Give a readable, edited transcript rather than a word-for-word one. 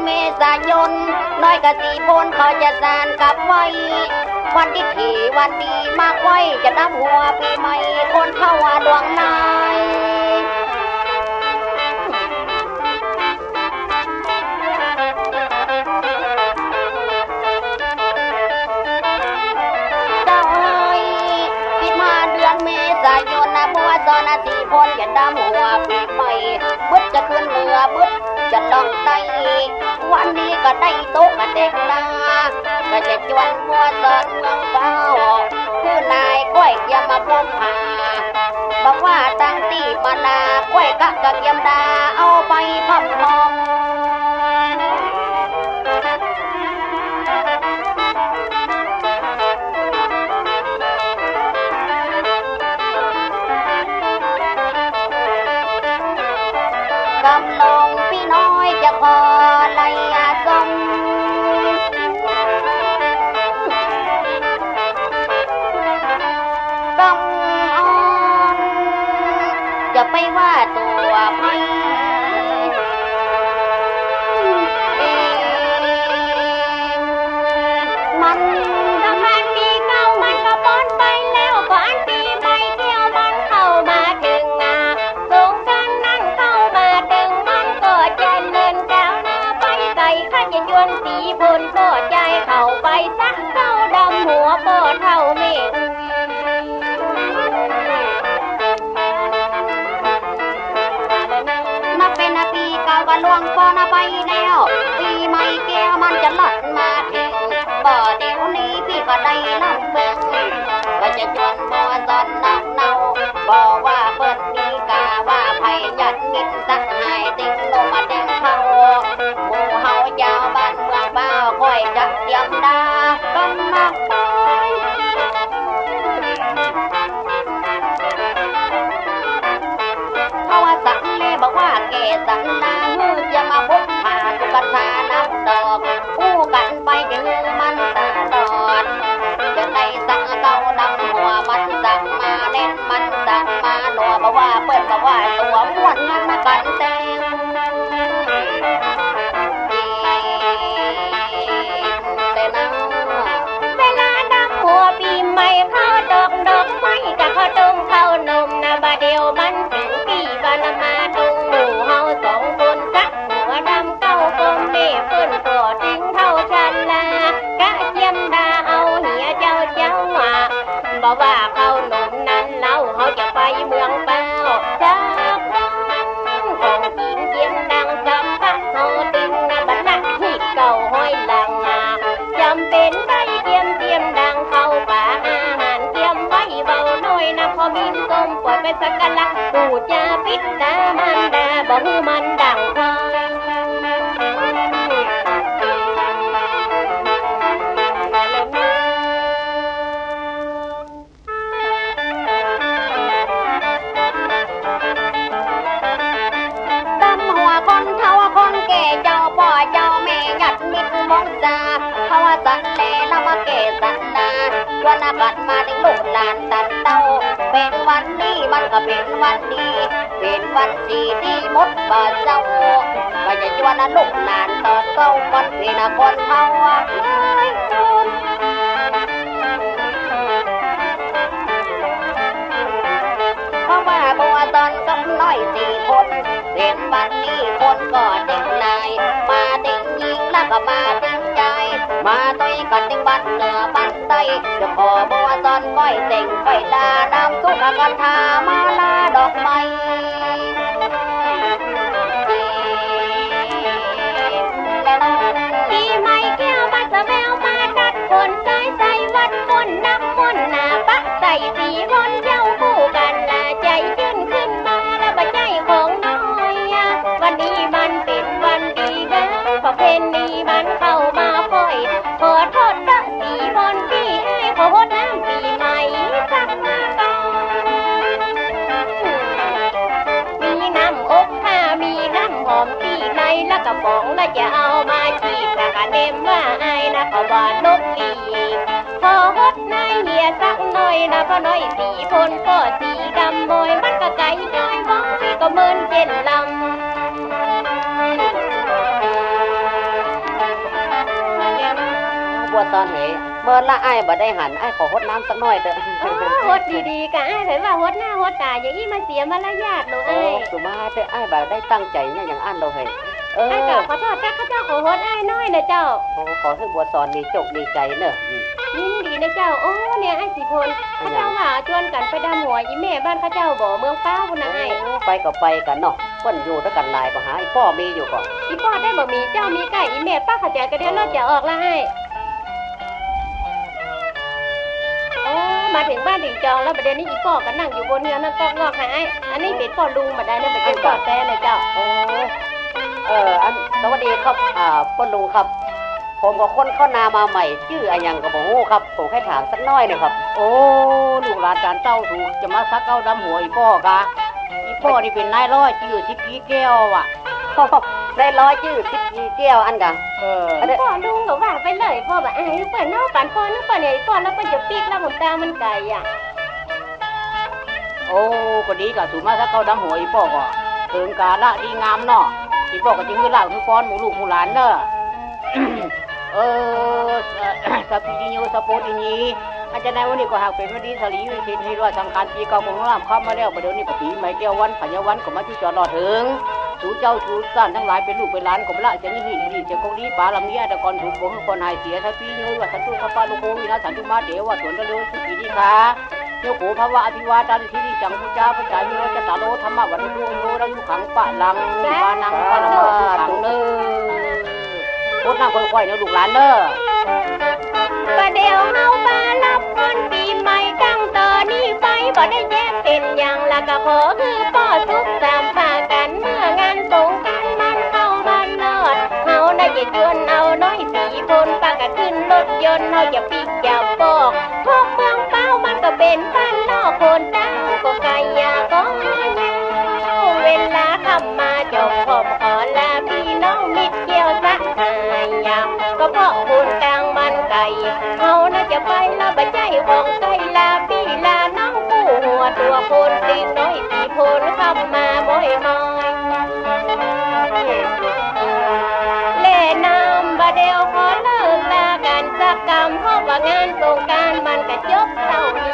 เมษายนน้อยกะสีพลเขาจะสานกับไว้วันที่ถี่วันดีมากไว้จะนับหัวปีใหม่คนเข้าว่าดวงนายเมษายนนะบัวซอนาสีพลจะดำหัวปีใหม่บึดจะขึ้นเรือบึดจะลองไตวันนี้ก็ได้โต๊ะกับเด็กนาก็จะจวนบัวซอนเมืองเฝ้าคือนายก้อยยามาพบหาบอกว่าตั้งตีมานาก้อยกะกะยำดาเอาไปพับพองกำลงพี่น้อยจะขอไล่อาสมกำอ่อนจะไปว่าตัวพี่มันทำงานปีเก่ามันก็ป้อนไปแล้วก่อนปีใหม่เที่ยวมันเข้ามาถึงนาสงการนั่งเข้ามาถึงมันก็จะเลินก้าวหน้าไปไกลข้าจะจวนสีพลก็ใจเข้าไปสักเก้าดำหัวก็เท่าเมฆนับเป็นปีเก่าก็ล่วงก็นับไปแล้วปีใหม่แก้วมันจะหลัดมาถึงบ่เดี๋ยวนี้พี่ก็ได้ลำเบิงก็จะจวนบัวซอนเนาบอกว่าเปิดมีกาว่าไผ่ยัดมิดสักหายติงลงมาแดงเขาหมู่เฮาเจ้าบ้านเมืองเบ้าค่อยจักเตรียมดากันมาไปเพราะว่าสังเลบอกว่าเกสังนาฮือจะมาพบผ่าตุกทานับดอกคู่กันไปจะฮือมันตาดอดจะได้สังเก่าดำหัวมันสั่งมาเล่นมันสั่งมาหนัวบอกว่าเปิดบอกว่าตัวม้วนงั้นมากันแตงแต่นะเวลาดำหัวปีใหม่เขาดอกไม้จะเขาต้มเข้านมนะบาเดียวมันถึงปีบานมาตรงหมู่เฮาสองคนสักหัวดำเก้าคมเล่เปิ้นก็ถึงเท่าชันลากะเจียมดาเอาเหียเจ้าบอกว่าเขาหนุ่มนั้นเล่าเขาจะไปเมืองเป้าจากของกินเจียมดังสับปะเขาตึงนะบัดนักที่เก่าห้อยหลังจำเป็นไปเจียมดังเข้าป่าอาหารเจียมไว้เบาน้อยนะพอบินส้มปล่อยไปสักการะปูจาปิดตามันดาบอกให้มันดังคอยมองตาเขาว่าสันแลละมาเกสันนาวันอาบัดมาถึงลูกหลานตันเต้าเป็นวันนี้มันก็เป็นวันดีเป็นวันดีที่มดบาเจ้าก็จะชวนลูกหลานตอนเต้าวันพี่นะคนเขาว่าเพราะว่าบัวตอนกับน้อยสี่คนเป็นวันนี้คนก็เด็กนายมาเด็กยิงแล้วก็มาเด็กใจมาตัวเองก็ติงบันเหนือบันใต้จะขอบัวตอนก้อยเต่งก้อยลาน้ำซุปกันทามาลาดอกไม้ปีใหม่แก้วมาสะแววมาตัดคนใส่วัดคนน้ำมนต์หน้าปักใส่สีบนเจ้าคู่กันละใจยื่นขึ้นมาแล้วบัดใจของน้อยวันนี้มันเป็นวันดีนะพอเพนนี้มันเข้ามาคอยขอโทษนะสีบนพี่ให้ขอโทษน้ำปีใหม่สักมาก่อนมีน้ำอกผ้ามีน้ำหอมปีในแล้วก็บองแล้วจะเอามาจีบแต่ก็เนมว่าไอ้นะก็ว่านกลีพอฮดนายเหียสักหน่อยนะพอน้อยสีพลก็สีดำมอยมันก็ไก่จ้อยบ้องพี่ก็เมินเจนลำ ตอนเหยเมื่อละไอ้บ่ได้หันไอ้ขอฮดน้ำสักหน่อยเถอะฮดดีๆกะไอ้เผยว่าฮดหน้าฮดตาอย่างนี้มาเสียมารยาทหนูไอ้สุมาเถอะไอ้บ่ได้ตั้งใจเนี่ยอย่างอันเราเหยไอ้เจ้าขอโทษแต่ข้าเจ้าขอฮดไอ้น้อยนะเจ้าขอให้บัวซอนมีจกมีใจเนอะยินดีนะเจ้าโอ้เนี่ยไอ้สีพลข้าเจ้าว่าชวนกันไปดำหัวอีแม่บ้านข้าเจ้าบ่เมืองป้าพุ่นนะไอ้ไปก็ไปกันเนาะเพิ่นอยู่ด้วยกันหลายก็หาอีพ่อมีอยู่ก่อนอีพ่อได้บ่มีเจ้ามีไก่อีแม่ป้าข้าเจ้าก็เดี๋ยวเราจะออกละไอ้มาถึงบ้านถึงจองแล้วประเดี๋ยวนี้อีพ่อก็นั่งอยู่บนเรือนนั่งก็งอกหายอันนี้เป็นพ่อลุงมาได้เนี่ยเป็นพ่อแต่เลยเจ้าอันสวัสดีครับพ่อลุงครับผมก็คนเข้านามาใหม่ชื่ออะไรยังก็บอกโอ้ครับผมแค่ถามสักน้อยเลยครับโอ้ลูกหลานจานเต้าถูกจะมาซักเก้าดำหัวอีพ่อกะอีพ่อนี่เป็นนายร้อยชื่อทิพย์แก้วอ่ะได้ร้อยชื่อทิพย์แก้วอันกะพ่อลุงก็ว่าไปเลยพ่อแบบเปิดนอกกันพ่อนึกเปิดเนี่ยพ่อแล้วก็จะปีกแล้วผมตามันไก่อ่ะโอ้ก็ดีกะถูกมาซักเก้าดำหัวอีพ่อก็ถึงกาละดีงามเนาะอีพ่อก็จึงมือเล่าคือฟ้อนหมูลูกหมูหลานเนอะสปีดิโยสปอตินีอาจารย์ในวันนี้ก็หากเป็นวันดีสลีวิสิตให้รอดสังการปีเก่าของรามข้ามมาแล้วประเดี๋ยวนี้ก็ปีใหม่แก้ววันปัญญาวันก็มาจุจอดรอถึงสู่เจ้าสู่สั้นทั้งหลายเป็นลูกเป็นหลานก็ละจะนี่หินดีเจ้าของดีป่าลำนี้แต่ก่อนถูกผมคนหายเสียถ้าปีโยว่าสันตุขปาลุโกวินาสันตุมาเดวว่าสวนตะลุสุขีดีค่ะโยโกภาวะอภิวาตาทิริจังพุจ้าพระจายมิโรจตาโลธรรมะวัดดุโลรังยุขังปะลังปานังปะละมะสุขังเนอโคตรน่าค่อยๆเนอลูกหลานเนอประเดี๋ยวเฮามารับคนปีใหม่ตั้งต่อนี้ไปบ่ได้แยกเป็นอย่างละก็ขอคือพ่อทุกสามฝากันเมื่องานสงกรานต์มันเข้าบ้านเลิศเฮาได้จะชวนเอาน้อยสีพลปากก็ขึ้นรถยนต์เฮาจะปีกจะปอกพวกเมืองเป้ามันก็เป็นบ้านนอกคนตั้งก็ไกลยาก็เวลาคำมาจบผมขอลาพี่น้องมิตรเกี่ยวสักหายยามก็เพราะคุณกลางมันไก่เฮาน่าจะไปละบะใจของไก่ลาพี่ลาน้องผู้หัวตัวคนตีน้อยตีโพนคำมาบ่อยน้อยเล่น้ำบะเดียวขอเลิกลากันสักกรรมเพราะว่างานสงกรานต์มันก็จบเท่านี้